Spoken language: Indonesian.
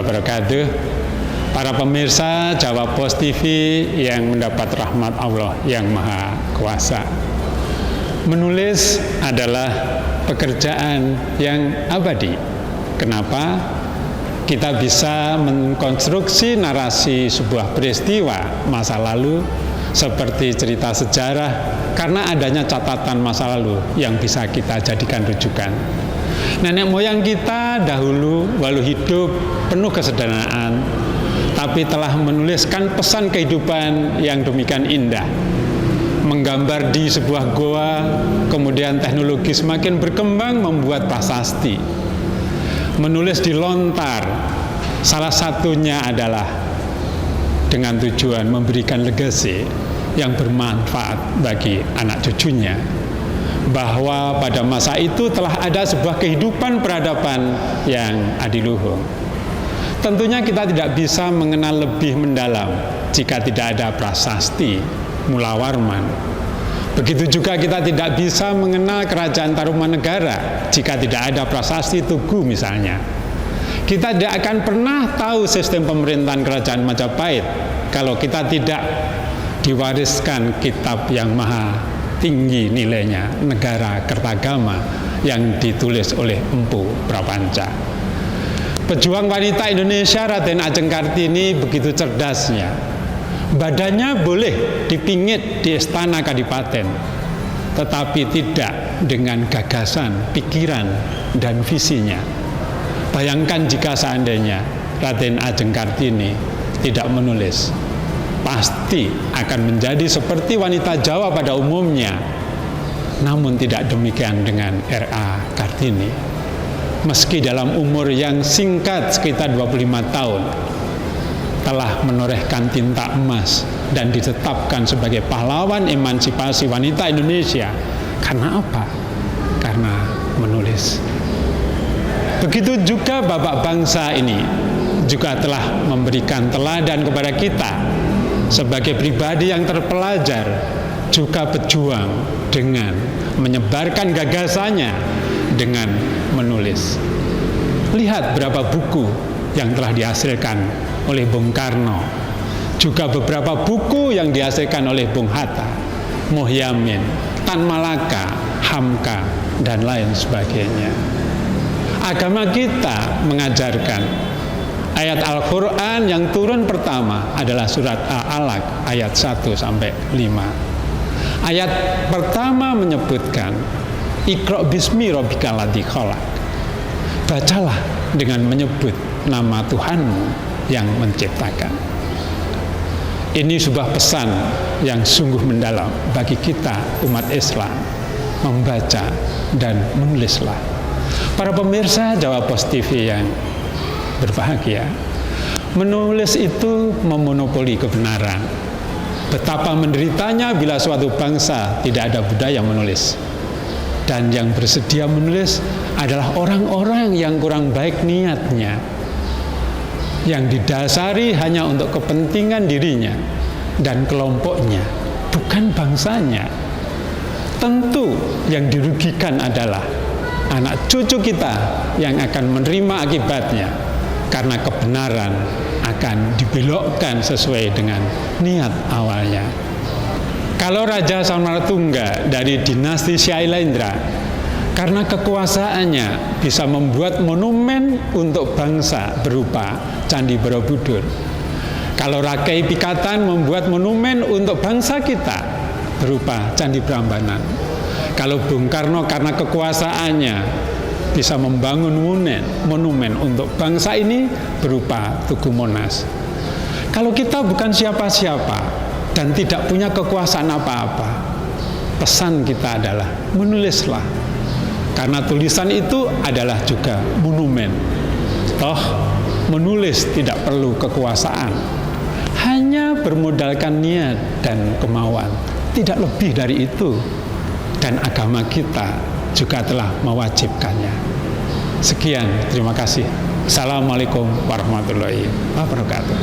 wabarakatuh. Para pemirsa Jawa Pos TV yang mendapat rahmat Allah yang Maha Kuasa. Menulis adalah pekerjaan yang abadi. Kenapa? Kita bisa mengkonstruksi narasi sebuah peristiwa masa lalu seperti cerita sejarah karena adanya catatan masa lalu yang bisa kita jadikan rujukan. Nenek moyang kita dahulu walau hidup penuh kesederhanaan, tapi telah menuliskan pesan kehidupan yang demikian indah. Menggambar di sebuah goa, kemudian teknologi semakin berkembang membuat prasasti. Menulis di lontar, salah satunya adalah dengan tujuan memberikan legasi yang bermanfaat bagi anak cucunya. Bahwa pada masa itu telah ada sebuah kehidupan peradaban yang adiluhung. Tentunya kita tidak bisa mengenal lebih mendalam jika tidak ada prasasti Mula Warman. Begitu juga kita tidak bisa mengenal kerajaan Tarumanegara jika tidak ada prasasti Tugu misalnya. Kita tidak akan pernah tahu sistem pemerintahan kerajaan Majapahit kalau kita tidak diwariskan kitab yang maha tinggi nilainya, Negara Kertagama, yang ditulis oleh Empu Prapanca. Pejuang wanita Indonesia Raden Ajeng Kartini begitu cerdasnya. Badannya boleh dipingit di Istana Kadipaten, tetapi tidak dengan gagasan, pikiran, dan visinya. Bayangkan jika seandainya Raden Ajeng Kartini tidak menulis, pasti akan menjadi seperti wanita Jawa pada umumnya. Namun tidak demikian dengan R.A. Kartini. Meski dalam umur yang singkat sekitar 25 tahun, telah menorehkan tinta emas dan ditetapkan sebagai pahlawan emansipasi wanita Indonesia. Karena apa? Karena menulis. Begitu juga bapak bangsa ini juga telah memberikan teladan kepada kita sebagai pribadi yang terpelajar, juga pejuang dengan menyebarkan gagasannya dengan menulis. Lihat berapa buku yang telah dihasilkan oleh Bung Karno, juga beberapa buku yang dihasilkan oleh Bung Hatta, Muhyamin, Tan Malaka, Hamka, dan lain sebagainya. Agama kita mengajarkan ayat Al-Quran yang turun pertama adalah surat Al-Alaq ayat 1-5. Ayat pertama menyebutkan Iqra bismi rabbikal ladzi khalaq. Bacalah dengan menyebut nama Tuhanmu yang menciptakan. Ini sebuah pesan yang sungguh mendalam bagi kita umat Islam, membaca dan menulislah. Para pemirsa Jawa Pos TV yang berbahagia, menulis itu memonopoli kebenaran. Betapa menderitanya bila suatu bangsa tidak ada budaya menulis. Dan yang bersedia menulis adalah orang-orang yang kurang baik niatnya, yang didasari hanya untuk kepentingan dirinya dan kelompoknya, bukan bangsanya. Tentu yang dirugikan adalah anak cucu kita yang akan menerima akibatnya, karena kebenaran akan dibelokkan sesuai dengan niat awalnya. Kalau Raja Samartungga dari dinasti Syailendra, karena kekuasaannya bisa membuat monumen untuk bangsa berupa Candi Borobudur. Kalau Rakai Pikatan membuat monumen untuk bangsa kita berupa Candi Prambanan. Kalau Bung Karno karena kekuasaannya bisa membangun monumen untuk bangsa ini berupa Tugu Monas. Kalau kita bukan siapa-siapa dan tidak punya kekuasaan apa-apa, pesan kita adalah menulislah. Karena tulisan itu adalah juga monumen. Toh menulis tidak perlu kekuasaan, hanya bermodalkan niat dan kemauan, tidak lebih dari itu. Dan agama kita juga telah mewajibkannya. Sekian, terima kasih. Assalamualaikum warahmatullahi wabarakatuh.